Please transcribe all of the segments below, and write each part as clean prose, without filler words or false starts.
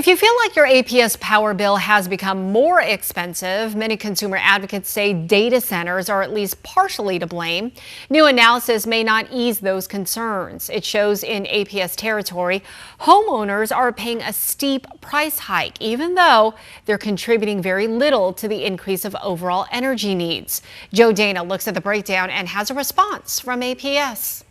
If you feel like your APS power bill has become more expensive, many consumer advocates say data centers are at least partially to blame. New analysis may not ease those concerns. It shows in APS territory, homeowners are paying a steep price hike, even though they're contributing very little to the increase of overall energy needs. Joe Dana looks at the breakdown and has a response from APS.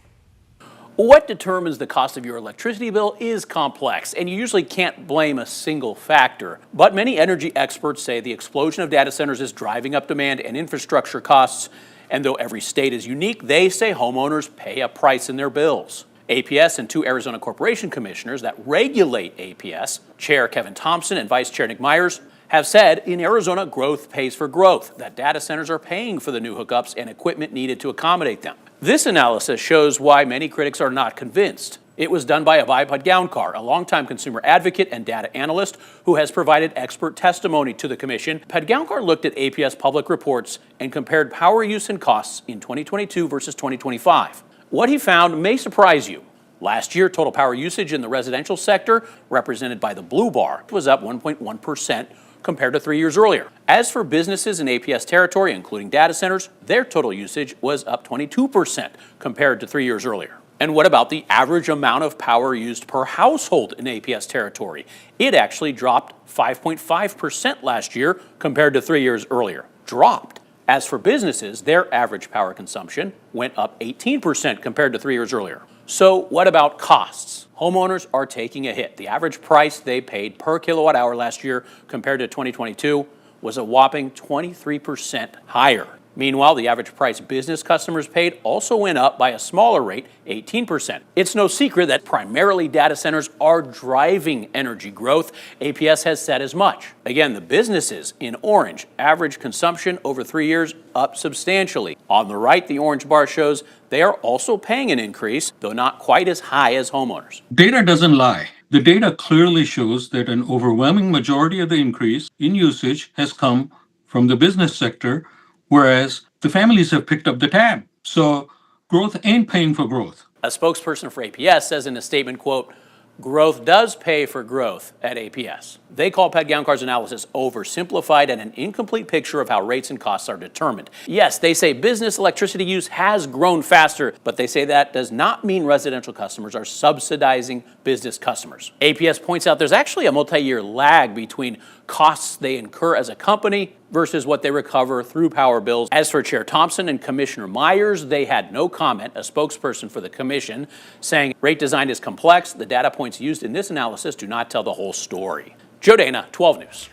What determines the cost of your electricity bill is complex, and you usually can't blame a single factor. But many energy experts say the explosion of data centers is driving up demand and infrastructure costs. And though every state is unique, they say homeowners pay a price in their bills. APS and two Arizona corporation commissioners that regulate APS, Chair Kevin Thompson and Vice Chair Nick Myers, have said in Arizona growth pays for growth, that data centers are paying for the new hookups and equipment needed to accommodate them. This analysis shows why many critics are not convinced. It was done by Abhay Padgaonkar, a longtime consumer advocate and data analyst who has provided expert testimony to the commission. Padgaonkar looked at APS public reports and compared power use and costs in 2022 versus 2025. What he found may surprise you. Last year, total power usage in the residential sector, represented by the blue bar, was up 1.1% compared to 3 years earlier. As for businesses in APS territory, including data centers, their total usage was up 22% compared to 3 years earlier. And what about the average amount of power used per household in APS territory? It actually dropped 5.5% last year compared to 3 years earlier. Dropped. As for businesses, their average power consumption went up 18% compared to 3 years earlier. So what about costs? Homeowners are taking a hit. The average price they paid per kilowatt hour last year compared to 2022 was a whopping 23% higher. Meanwhile, the average price business customers paid also went up by a smaller rate, 18%. It's no secret that primarily data centers are driving energy growth. APS has said as much. Again, the businesses in orange, average consumption over 3 years up substantially. On the right, the orange bar shows they are also paying an increase, though not quite as high as homeowners. Data doesn't lie. The data clearly shows that an overwhelming majority of the increase in usage has come from the business sector, whereas the families have picked up the tab. So growth ain't paying for growth. A spokesperson for APS says in a statement, quote, "Growth does pay for growth at APS." They call Padgaonkar's analysis oversimplified and an incomplete picture of how rates and costs are determined. Yes, they say business electricity use has grown faster, but they say that does not mean residential customers are subsidizing business customers. APS points out there's actually a multi-year lag between costs they incur as a company versus what they recover through power bills. As for Chair Thompson and Commissioner Myers, they had no comment, a spokesperson for the commission, saying rate design is complex. The data points used in this analysis do not tell the whole story. Joe Dana, 12 News.